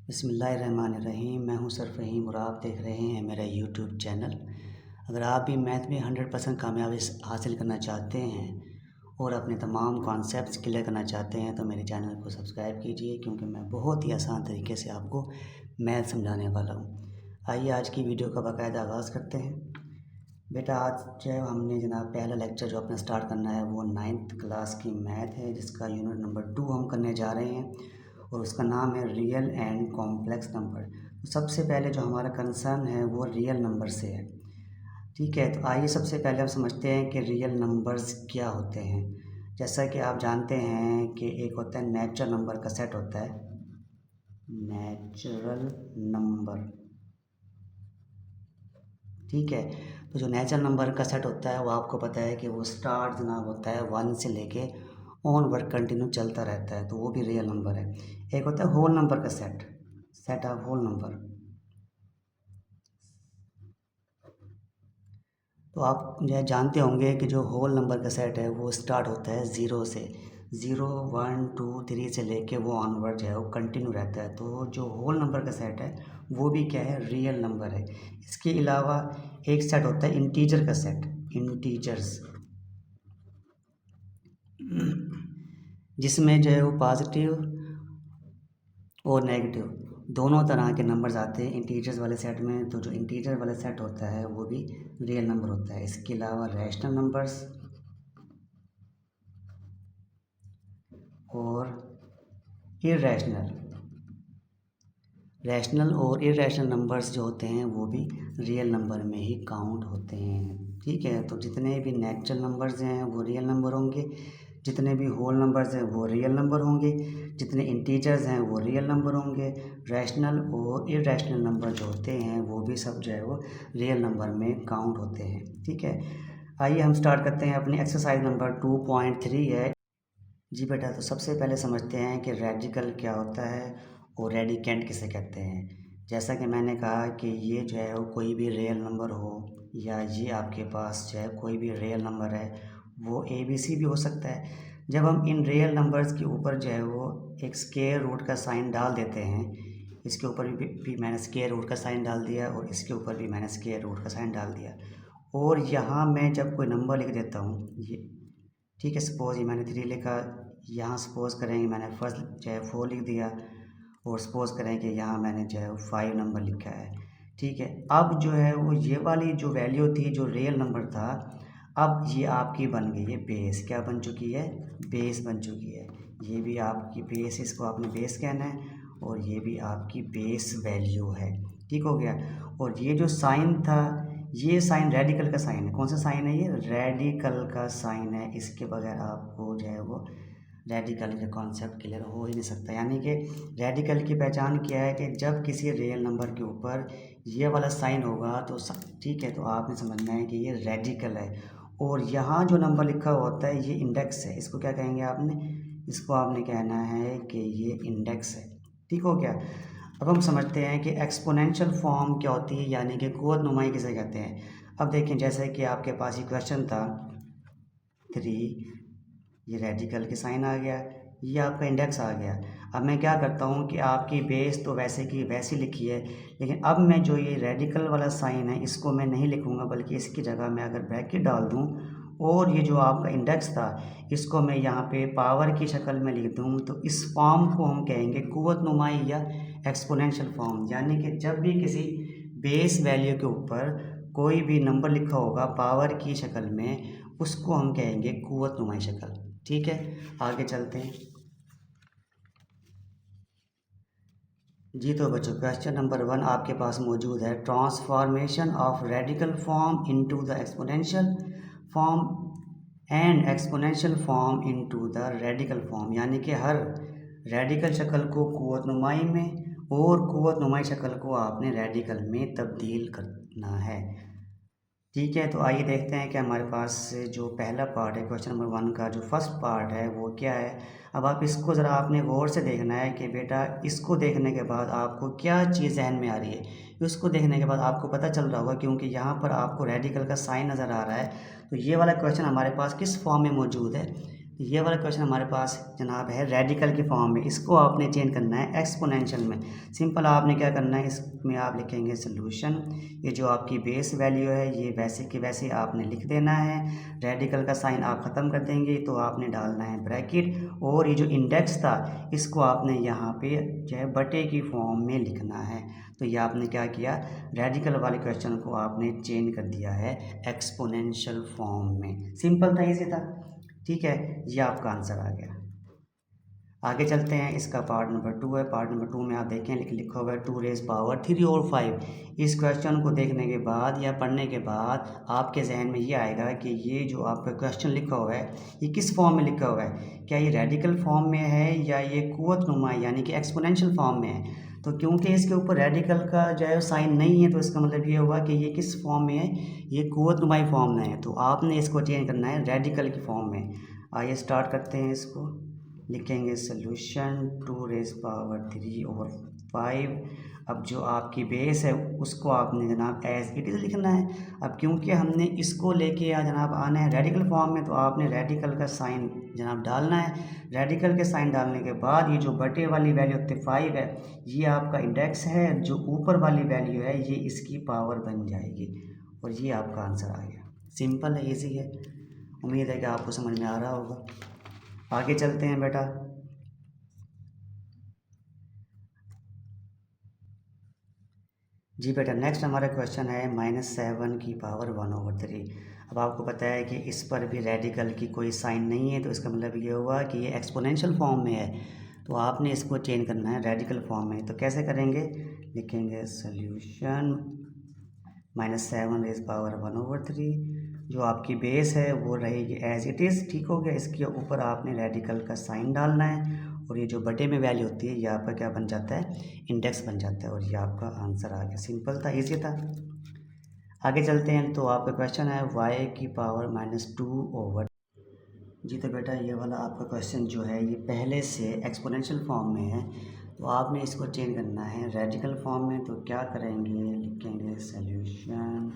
बिस्मिल्लाहिर्रहमानिर्रहीम। मैं हूं सर फ़हीम और आप देख रहे हैं मेरा यूट्यूब चैनल। अगर आप भी मैथ में 100% कामयाबी हासिल करना चाहते हैं और अपने तमाम कॉन्सेप्ट्स क्लियर करना चाहते हैं तो मेरे चैनल को सब्सक्राइब कीजिए, क्योंकि मैं बहुत ही आसान तरीके से आपको मैथ समझाने वाला हूं। आइए आज की वीडियो का बाकायदा आगाज़ करते हैं। बेटा, आज जो है हमने जनाब पहला लेक्चर जो अपना स्टार्ट करना है वो 9th क्लास की मैथ है, जिसका यूनिट नंबर 2 हम करने जा रहे हैं और उसका नाम है रियल एंड कॉम्प्लेक्स नंबर। तो सबसे पहले जो हमारा कंसर्न है वो रियल नंबर से है। ठीक है, तो आइए सबसे पहले हम समझते हैं कि रियल नंबर्स क्या होते हैं। जैसा कि आप जानते हैं कि एक होता है नेचुरल नंबर का सेट होता है, नेचुरल नंबर। ठीक है, तो जो नेचुरल नंबर का सेट होता है वो आपको पता है कि वो स्टार्ट जनाब होता है 1 से लेके ऑनवर्ड कंटिन्यू चलता रहता है, तो वो भी रियल नंबर है। एक होता है होल नंबर का set, set of whole number. तो आप जो है जानते होंगे कि जो होल नंबर का सेट है वो स्टार्ट होता है 0 से, 0 1 2 3 से लेके वो ऑनवर्ड जो है वो कंटिन्यू रहता है। तो जो होल नंबर का सेट है वो भी क्या है, रियल नंबर है। इसके अलावा एक सेट होता है इंटीजर का सेट, इंटीजर्स, जिसमें जो है वो पॉजिटिव और नेगेटिव दोनों तरह के नंबर्स आते हैं इंटीजर्स वाले सेट में। तो जो इंटीजर वाला सेट होता है वो भी रियल नंबर होता है। इसके अलावा रैशनल नंबर्स और इरैशनल, रैशनल और इरैशनल नंबर्स जो होते हैं वो भी रियल नंबर में ही काउंट होते हैं। ठीक है, तो जितने भी नेचुरल नंबर्स हैं वो रियल नंबर होंगे, जितने भी होल नंबर्स हैं वो रियल नंबर होंगे, जितने इंटीजर्स हैं वो रियल नंबर होंगे। रैशनल और इरैशनल नंबर जो होते हैं वो भी सब जो है वो रियल नंबर में काउंट होते हैं। ठीक है, आइए हम स्टार्ट करते हैं। अपनी एक्सरसाइज नंबर 2.3 है। जी बेटा, तो सबसे पहले समझते हैं कि रेडिकल क्या होता है और रेडिकेंट किसे कहते हैं। जैसा कि मैंने कहा कि ये जो है वो कोई भी रियल नंबर हो, या ये आपके पास जो है कोई भी रियल नंबर है, वो ABC भी हो सकता है। जब हम इन रियल नंबर्स के ऊपर जो है वो एक स्क्वायर रूट का साइन डाल देते हैं, इसके ऊपर भी मैंने स्क्वायर रूट का साइन डाल दिया और इसके ऊपर भी मैंने स्क्वायर रूट का साइन डाल दिया, और यहाँ मैं जब कोई नंबर लिख देता हूँ ये, ठीक है, सपोज़ ये मैंने 3 लिखा, यहाँ सपोज़ करेंगे मैंने फर्स्ट जो है 4 लिख दिया, और सपोज़ करें कि यहाँ मैंने जो है 5 नंबर लिखा है। ठीक है, अब जो है वो ये वाली जो वैल्यू थी जो रियल नंबर था, अब ये आपकी बन गई है बेस। क्या बन चुकी है, बेस बन चुकी है। ये भी आपकी बेस, इसको आपने बेस कहना है, और ये भी आपकी बेस वैल्यू है। ठीक हो गया। और ये जो साइन था, ये साइन रेडिकल का साइन है। कौन सा साइन है, ये रेडिकल का साइन है। इसके बगैर आपको जो है वो रेडिकल का कॉन्सेप्ट क्लियर हो ही नहीं सकता। यानी कि रेडिकल की पहचान क्या है कि जब किसी रियल नंबर के ऊपर ये वाला साइन होगा तो ठीक है, तो आपने समझना है कि ये रेडिकल है। और यहाँ जो नंबर लिखा हुआ होता है ये इंडेक्स है। इसको क्या कहेंगे आपने, इसको आपने कहना है कि ये इंडेक्स है। ठीक हो गया। अब हम समझते हैं कि एक्सपोनेंशियल फॉर्म क्या होती है, यानी कि कुव्वत नुमाई किसे कहते हैं। अब देखें, जैसे कि आपके पास ये क्वेश्चन था 3, ये रेडिकल के साइन आ गया, ये आपका इंडेक्स आ गया। अब मैं क्या करता हूँ कि आपकी बेस तो वैसे की वैसी लिखी है, लेकिन अब मैं जो ये रेडिकल वाला साइन है इसको मैं नहीं लिखूँगा, बल्कि इसकी जगह मैं अगर ब्रैकेट डाल दूँ और ये जो आपका इंडेक्स था इसको मैं यहाँ पे पावर की शक्ल में लिख दूँ, तो इस फॉर्म को हम कहेंगे कुव्वत नुमाई या एक्सपोनेंशियल फॉर्म। यानी कि जब भी किसी बेस वैल्यू के ऊपर कोई भी नंबर लिखा होगा पावर की शक्ल में, उसको हम कहेंगे कुव्वत नुमाई शक्ल। ठीक है, आगे चलते हैं। जी तो बच्चों, क्वेश्चन नंबर 1 आपके पास मौजूद है, transformation of radical form into the exponential form and exponential form into the radical form. यानी कि हर रेडिकल शक्ल को कुव्वत नुमाई में और कुव्वत नुमाई शक्ल को आपने रेडिकल में तब्दील करना है। ठीक है, तो आइए देखते हैं कि हमारे पास जो पहला पार्ट है क्वेश्चन नंबर 1 का, जो फर्स्ट पार्ट है वो क्या है। अब आप इसको ज़रा आपने गौर से देखना है कि बेटा इसको देखने के बाद आपको क्या चीज़ जहन में आ रही है। इसको देखने के बाद आपको पता चल रहा होगा, क्योंकि यहाँ पर आपको रेडिकल का साइन नज़र आ रहा है। तो ये वाला क्वेश्चन हमारे पास किस फॉर्म में मौजूद है, ये वाला क्वेश्चन हमारे पास जनाब है रेडिकल के फॉर्म में, इसको आपने चेंज करना है एक्सपोनेंशियल में। सिंपल आपने क्या करना है, इसमें आप लिखेंगे सोल्यूशन, ये जो आपकी बेस वैल्यू है ये वैसे के वैसे आपने लिख देना है। रेडिकल का साइन आप ख़त्म कर देंगे तो आपने डालना है ब्रैकेट, और ये जो इंडेक्स था इसको आपने यहाँ पे जो है बटे की फॉर्म में लिखना है। तो ये आपने क्या किया, रेडिकल वाले क्वेश्चन को आपने चेंज कर दिया है एक्सपोनेंशियल फॉर्म में। सिंपल था, इजी था, ठीक है। ये आपका आंसर आ गया। आगे चलते हैं, इसका पार्ट नंबर 2 है। पार्ट नंबर 2 में आप देखें लिखा हुआ है 2 रेज़ पावर 3 और 5। इस क्वेश्चन को देखने के बाद या पढ़ने के बाद आपके जहन में ये आएगा कि ये जो आपका क्वेश्चन लिखा हुआ है ये किस फॉर्म में लिखा हुआ है, क्या ये रेडिकल फॉर्म में है या ये कुव्वतनुमा यानी कि एक्सपोनेंशियल फॉर्म में है। तो क्योंकि इसके ऊपर रेडिकल का जो है साइन नहीं है तो इसका मतलब ये हुआ कि ये किस फॉर्म में है, ये कुव्वतनुमाई फॉर्म में है। तो आपने इसको चेंज करना है रेडिकल की फॉर्म में। आइए स्टार्ट करते हैं इसको। लिखेंगे सोल्यूशन 2 रेज़ पावर 3 और 5। अब जो आपकी बेस है उसको आपने जनाब एज इट इज़ लिखना है। अब क्योंकि हमने इसको लेके जनाब आना है रेडिकल फॉर्म में तो आपने रेडिकल का साइन जनाब डालना है। रेडिकल के साइन डालने के बाद ये जो बटे वाली वैल्यू 5 है ये आपका इंडेक्स है, जो ऊपर वाली वैल्यू है ये इसकी पावर बन जाएगी और ये आपका आंसर आ गया। सिंपल है, ईजी है। उम्मीद है कि आपको समझ में आ रहा होगा। आगे चलते हैं बेटा। जी बेटा, नेक्स्ट हमारा क्वेश्चन है -7 की पावर 1/3। अब आपको पता है कि इस पर भी रेडिकल की कोई साइन नहीं है तो इसका मतलब ये हुआ कि ये एक्सपोनेंशियल फॉर्म में है। तो आपने इसको चेंज करना है रेडिकल फॉर्म में। तो कैसे करेंगे, लिखेंगे सोल्यूशन -7 रेज़ पावर 1/3। जो आपकी बेस है वो रहेगी एज इट इज़, ठीक हो गया। इसके ऊपर आपने रेडिकल का साइन डालना है और ये जो बटे में वैल्यू होती है ये आपका क्या बन जाता है, इंडेक्स बन जाता है और ये आपका आंसर आ गया। सिंपल था, इजी था। आगे चलते हैं, तो आपका क्वेश्चन है y की पावर -2/। जी तो बेटा ये वाला आपका क्वेश्चन जो है ये पहले से एक्सपोनेंशियल फॉर्म में है तो आपने इसको चेंज करना है रेडिकल फॉर्म में। तो क्या करेंगे, लिखेंगे solution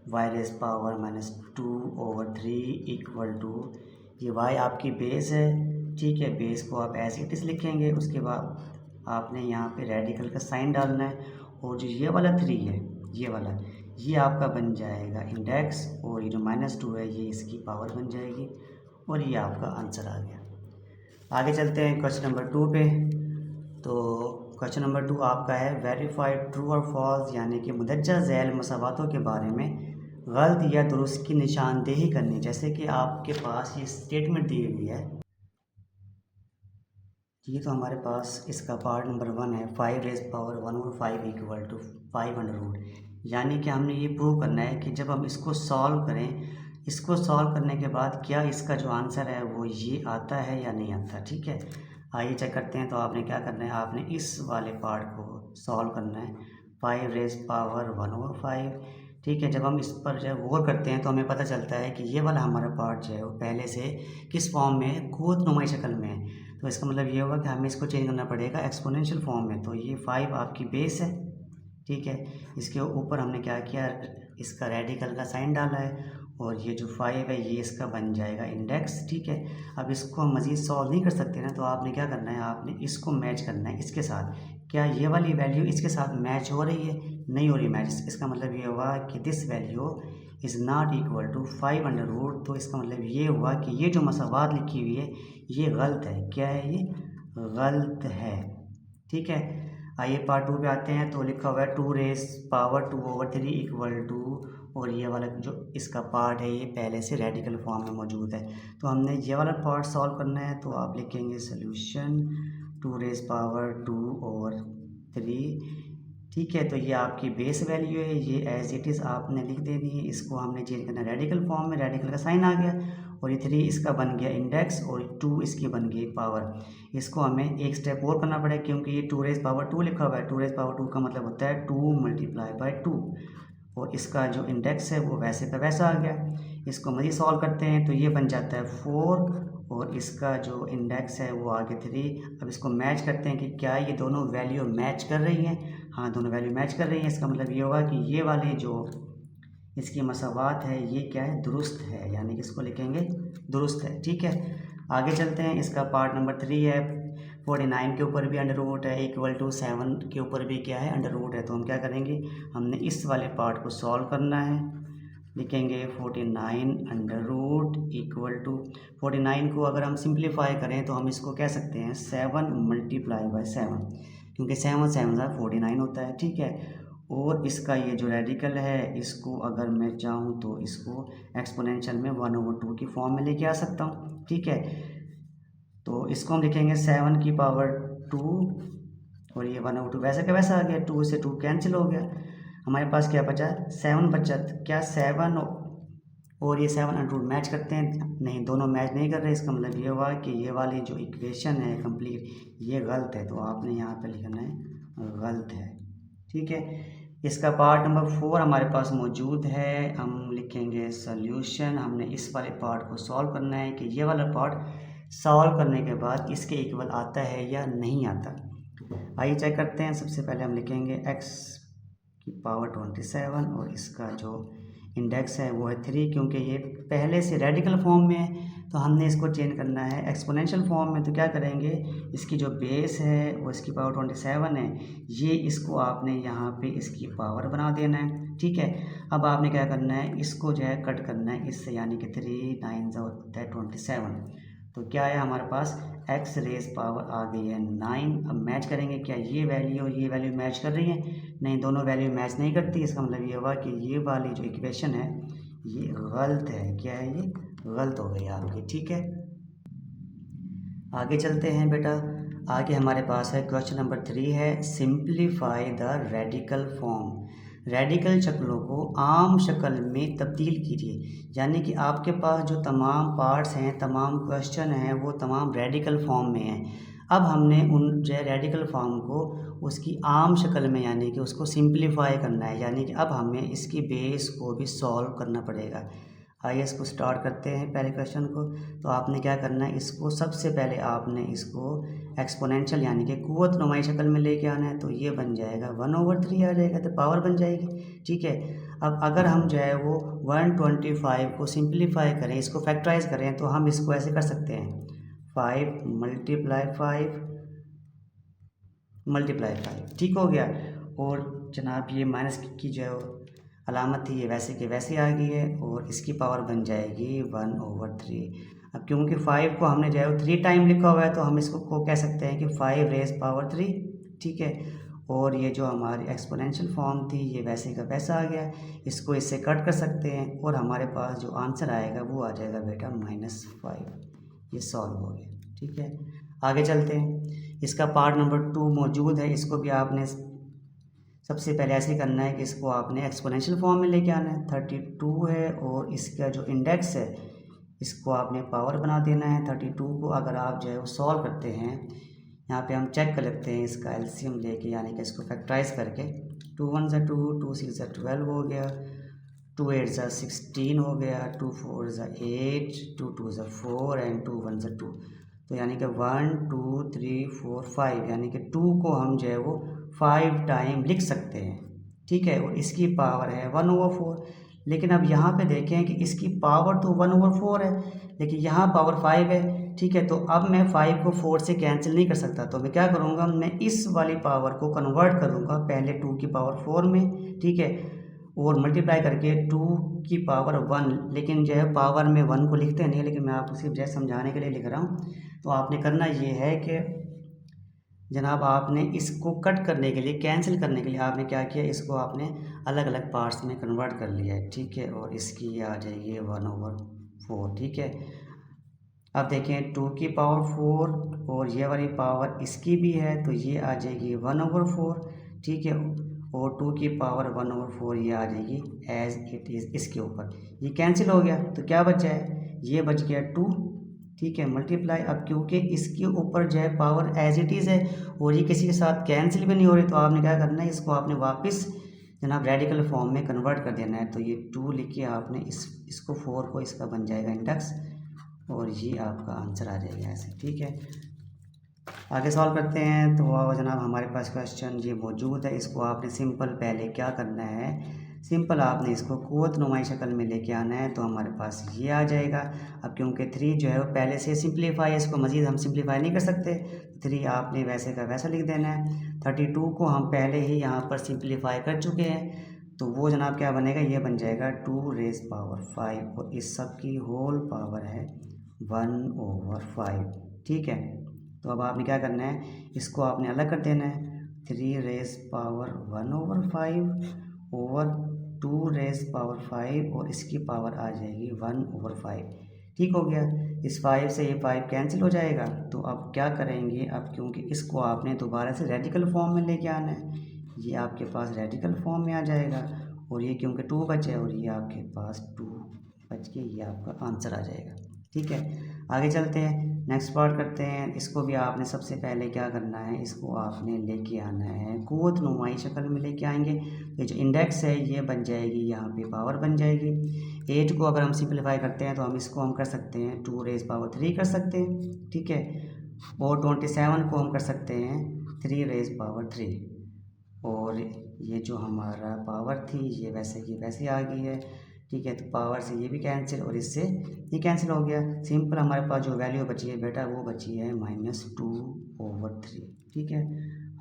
y raise power -2/3 equal to, ये y आपकी बेस है, ठीक है। बेस को आप एज इट इज़ लिखेंगे, उसके बाद आपने यहाँ पे रेडिकल का साइन डालना है और जो ये वाला 3 है ये वाला, ये आपका बन जाएगा इंडेक्स और ये जो -2 है ये इसकी पावर बन जाएगी और ये आपका आंसर आ गया। आगे चलते हैं क्वेश्चन नंबर 2 पे। तो क्वेश्चन नंबर 2 आपका है वेरीफाइड ट्रू और फॉल्स यानी कि मुदज्जा झैल मसावातों के बारे में गलत या दुरुस्त की निशानदेही करनी। जैसे कि आपके पास ये स्टेटमेंट दी हुई है, ये तो हमारे पास इसका पार्ट नंबर 1 है 5 रेज़ पावर 1/5 इक्वल टू 500। यानी कि हमने ये प्रूव करना है कि जब हम इसको सॉल्व करें, इसको सॉल्व करने के बाद क्या इसका जो आंसर है वो ये आता है या नहीं आता, ठीक है। आइए चेक करते हैं। तो आपने क्या करना है, आपने इस वाले पार्ट को सॉल्व करना है 5 रेज़ पावर 1/5, ठीक है। जब हम इस पर जो है गौर करते हैं तो हमें पता चलता है कि ये वाला हमारा पार्ट जो है वो पहले से किस फॉर्म में है, कुव्वतनुमाई शक्ल में है। तो इसका मतलब ये होगा कि हमें इसको चेंज करना पड़ेगा एक्सपोनेंशियल फॉर्म में। तो ये 5 आपकी बेस है, ठीक है। इसके ऊपर हमने क्या किया, इसका रेडिकल का साइन डाला है और ये जो 5 है ये इसका बन जाएगा इंडेक्स, ठीक है। अब इसको हम मज़ीद सॉल्व नहीं कर सकते ना, तो आपने क्या करना है, आपने इसको मैच करना है इसके साथ। क्या ये वाली वैल्यू इसके साथ मैच हो रही है, नहीं हो रही मैच। इसका मतलब ये हुआ कि this value is not equal to 5 तो इसका मतलब ये हुआ कि ये जो मसावात लिखी हुई है ये गलत है। क्या है, ये गलत है, ठीक है। आइए पार्ट 2 पे आते हैं। तो लिखा हुआ है 2 रेज़ पावर 2/3 इक्वल टू, और ये वाला जो इसका पार्ट है ये पहले से रेडिकल फॉर्म में मौजूद है। तो हमने ये वाला पार्ट सॉल्व करना है। तो आप लिखेंगे सोल्यूशन 2 रेज़ पावर 2/3, ठीक है। तो ये आपकी बेस वैल्यू है, ये एज इट इज़ आपने लिख देनी है। इसको हमने चेंज करना है रेडिकल फॉर्म में, रेडिकल का साइन आ गया और ये 3 इसका बन गया इंडेक्स और 2 इसकी बन गई पावर। इसको हमें एक स्टेप और करना पड़ेगा क्योंकि ये 2 रेज़ पावर 2 लिखा हुआ है। 2 रेज़ पावर 2 का मतलब होता है 2 × 2 और इसका जो इंडेक्स है वो वैसे का वैसा आ गया। इसको मज़ीद सॉल्व करते हैं तो ये बन जाता है 4 और इसका जो इंडेक्स है वो आगे 3। अब इसको मैच करते हैं कि क्या ये दोनों वैल्यू मैच कर रही हैं। हाँ, दोनों वैल्यू मैच कर रही हैं। इसका मतलब ये होगा कि ये वाले जो इसकी मसावात है ये क्या है, दुरुस्त है, यानी कि इसको लिखेंगे दुरुस्त है, ठीक है। आगे चलते हैं, इसका पार्ट नंबर 3 है। 49 के ऊपर भी अंडर रूट है, इक्वल टू 7 के ऊपर भी क्या है, अंडर रूट है। तो हम क्या करेंगे, हमने इस वाले पार्ट को सॉल्व करना है। लिखेंगे 49 अंडर रूट इक्वल टू 49 को अगर हम सिंप्लीफाई करें तो हम इसको कह सकते हैं 7 मल्टीप्लाई बाय 7, क्योंकि 7 7 का 49 होता है, ठीक है। और इसका ये जो रेडिकल है इसको अगर मैं चाहूँ तो इसको एक्सपोनेंशियल में 1/2 की फॉर्म में लेके आ सकता हूँ, ठीक है। तो इसको हम लिखेंगे 7 की पावर 2 और ये 1/2 वैसे का वैसा आ गया, 2 से 2 कैंसिल हो गया। हमारे पास क्या बचा, 7 बचा। क्या 7 और ये 7 अंडर रूट मैच करते हैं? नहीं, दोनों मैच नहीं कर रहे। इसका मतलब ये हुआ कि ये वाली जो इक्वेशन है कंप्लीट ये गलत है, तो आपने यहाँ पे लिखना है गलत है, ठीक है। इसका पार्ट नंबर 4 हमारे पास मौजूद है। हम लिखेंगे सोल्यूशन। हमने इस वाले पार्ट को सॉल्व करना है कि ये वाला पार्ट सॉल्व करने के बाद इसके इक्वल आता है या नहीं आता। आइए चेक करते हैं। सबसे पहले हम लिखेंगे x की पावर 27 और इसका जो इंडेक्स है वो है 3, क्योंकि ये पहले से रेडिकल फॉर्म में है तो हमने इसको चेंज करना है एक्सपोनेंशियल फॉर्म में। तो क्या करेंगे, इसकी जो बेस है वो इसकी पावर 27 है, ये इसको आपने यहाँ पे इसकी पावर बना देना है, ठीक है। अब आपने क्या करना है, इसको जो है कट करना है इससे, यानी कि 3 9 होता है 27। तो क्या है हमारे पास x रेज पावर आ गई है 9। अब मैच करेंगे, क्या ये वैल्यू और ये वैल्यू मैच कर रही है? नहीं, दोनों वैल्यू मैच नहीं करती। इसका मतलब ये हुआ कि ये वाली जो इक्वेशन है ये गलत है। क्या है, ये गलत हो गई आपकी, ठीक है। आगे चलते हैं बेटा। आगे हमारे पास है क्वेश्चन नंबर 3 है, simplify the radical form. Radical शक्लों को आम शक्ल में तब्दील कीजिए, यानी कि आपके पास जो तमाम पार्ट्स हैं, तमाम क्वेश्चन हैं, वो तमाम रेडिकल फॉर्म में हैं। अब हमने उन जो रेडिकल फॉर्म को उसकी आम शक्ल में, यानी कि उसको सिंप्लीफाई करना है, यानी कि अब हमें इसकी बेस को भी सॉल्व करना पड़ेगा। आइए इसको स्टार्ट करते हैं पहले क्वेश्चन को। तो आपने क्या करना है, इसको सबसे पहले आपने इसको एक्सपोनेंशियल यानी कि कुव्वत नुमाई शक्ल में लेके आना है। तो ये बन जाएगा 1/3 आ जाएगा, तो पावर बन जाएगी, ठीक है। अब अगर हम जो है वो 125 को सिंप्लीफाई करें, इसको फैक्टराइज करें, तो हम इसको ऐसे कर सकते हैं 5 मल्टीप्लाई 5 मल्टीप्लाई 5, ठीक हो गया। और जनाब ये माइनस की जो अलामत थी ये वैसे के वैसे आ गई है और इसकी पावर बन जाएगी 1/3। अब क्योंकि 5 को हमने जो है 3 टाइम लिखा हुआ है तो हम इसको को कह सकते हैं कि 5 रेज पावर 3, ठीक है। और ये जो हमारी एक्सपोनेंशियल फॉर्म थी ये वैसे का वैसा आ गया, इसको इससे कट कर सकते हैं और हमारे पास जो आंसर आएगा वो आ जाएगा बेटा -5। ये सॉल्व हो गया, ठीक है। आगे चलते हैं। इसका पार्ट नंबर 2 मौजूद है। इसको भी आपने सबसे पहले ऐसे करना है कि इसको आपने एक्सपोनेंशियल फॉर्म में लेके आना है। 32 है और इसका जो इंडेक्स है इसको आपने पावर बना देना है। 32 को अगर आप जो है वो सॉल्व करते हैं, यहाँ पे हम चेक कर लेते हैं इसका एलसीएम लेके, यानी कि इसको फैक्टराइज करके 2 1 ज़ा 2, 2 6 ज़ा 12 हो गया, 2 8 ज़ा 16 हो गया, 2 4 ज़ा 8, 2 2 ज़ा 4 एंड 2 1 ज़ा 2। तो यानी कि 1 2 3 4 5, यानी कि 2 को हम जो है वो 5 टाइम लिख सकते हैं, ठीक है। और इसकी पावर है 1/4। लेकिन अब यहाँ पे देखें कि इसकी पावर तो 1/4 है, लेकिन यहाँ पावर 5 है, ठीक है। तो अब मैं 5 को 4 से कैंसिल नहीं कर सकता, तो मैं क्या करूँगा, मैं इस वाली पावर को कन्वर्ट करूँगा पहले 2 की पावर 4 में, ठीक है, और मल्टीप्लाई करके 2 की पावर 1। लेकिन जो है पावर में 1 को लिखते नहीं, लेकिन मैं आपको सिर्फ जैसे समझाने के लिए लिख रहा हूँ। तो आपने करना ये है कि जनाब आपने इसको कट करने के लिए, कैंसिल करने के लिए आपने क्या किया, इसको आपने अलग अलग पार्ट्स में कन्वर्ट कर लिया है, ठीक है। और इसकी ये आ जाएगी 1/4, ठीक है। अब देखें 2 की पावर 4 और ये वाली पावर इसकी भी है, तो ये आ जाएगी 1/4, ठीक है। और 2 की पावर 1/4 ये आ जाएगी एज इट इज़ इसके ऊपर। ये कैंसिल हो गया, तो क्या बचा है, ये बच गया 2, ठीक है, मल्टीप्लाई। अब क्योंकि इसके ऊपर जो है पावर एज इट इज़ है और ये किसी के साथ कैंसिल भी नहीं हो रही, तो आपने क्या करना है, इसको आपने वापस जनाब रेडिकल फॉर्म में कन्वर्ट कर देना है। तो ये 2 लिखिए आपने, इसको 4 को इसका बन जाएगा इंडेक्स और ये आपका आंसर आ जाएगा ऐसे, ठीक है। आगे सॉल्व करते हैं। तो जनाब हमारे पास क्वेश्चन ये मौजूद है। इसको आपने सिंपल पहले क्या करना है, सिंपल आपने इसको क़ुव्वत नुमाई शक्ल में लेके आना है, तो हमारे पास ये आ जाएगा। अब क्योंकि 3 जो है वो पहले से सिंप्लीफाई है, इसको मज़ीद हम सिंप्लीफाई नहीं कर सकते, 3 आपने वैसे का वैसा लिख देना है। 32 को हम पहले ही यहाँ पर सिंप्लीफाई कर चुके हैं, तो वो जनाब क्या बनेगा, ये बन जाएगा 2 रेज़ पावर 5 और इस सब की होल पावर है 1/5। ठीक है, तो अब आपने क्या करना है, इसको आपने अलग कर देना है। 3 rays power 1/5 over 2 rays power 5 और इसकी पावर आ जाएगी 1/5। ठीक हो गया। इस 5 से ये 5 कैंसिल हो जाएगा। तो अब क्या करेंगे, अब क्योंकि इसको आपने दोबारा से रेडिकल फॉर्म में लेके आना है, ये आपके पास रेडिकल फॉर्म में आ जाएगा और ये क्योंकि 2 बचे और ये आपके पास 2 बच के ये आपका आंसर आ जाएगा। ठीक है, आगे चलते हैं, नेक्स्ट पार्ट करते हैं। इसको भी आपने सबसे पहले क्या करना है, इसको आपने लेके आना है क़ुव्वत नुमाई शक्ल में लेके आएंगे। ये जो इंडेक्स है ये बन जाएगी, यहाँ पे पावर बन जाएगी। 8 को अगर हम सिंप्लीफाई करते हैं तो हम इसको हम कर सकते हैं 2 रेज़ पावर 3 कर सकते हैं। ठीक है, और 27 को हम कर सकते हैं 3 रेज़ पावर 3 और ये जो हमारा पावर थी ये वैसे की वैसे आ गई है। ठीक है, तो पावर से ये भी कैंसिल और इससे ये कैंसिल हो गया। सिंपल हमारे पास जो वैल्यू बची है बेटा वो बची है -2/3। ठीक है,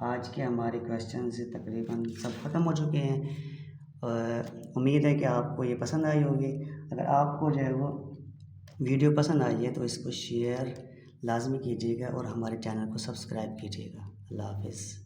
आज के हमारे क्वेश्चन से तकरीबन सब ख़त्म हो चुके हैं। उम्मीद है कि आपको ये पसंद आई होगी। अगर आपको जो है वो वीडियो पसंद आई है तो इसको शेयर लाजमी कीजिएगा और हमारे चैनल को सब्सक्राइब कीजिएगा। अल्लाह हाफ़िज़।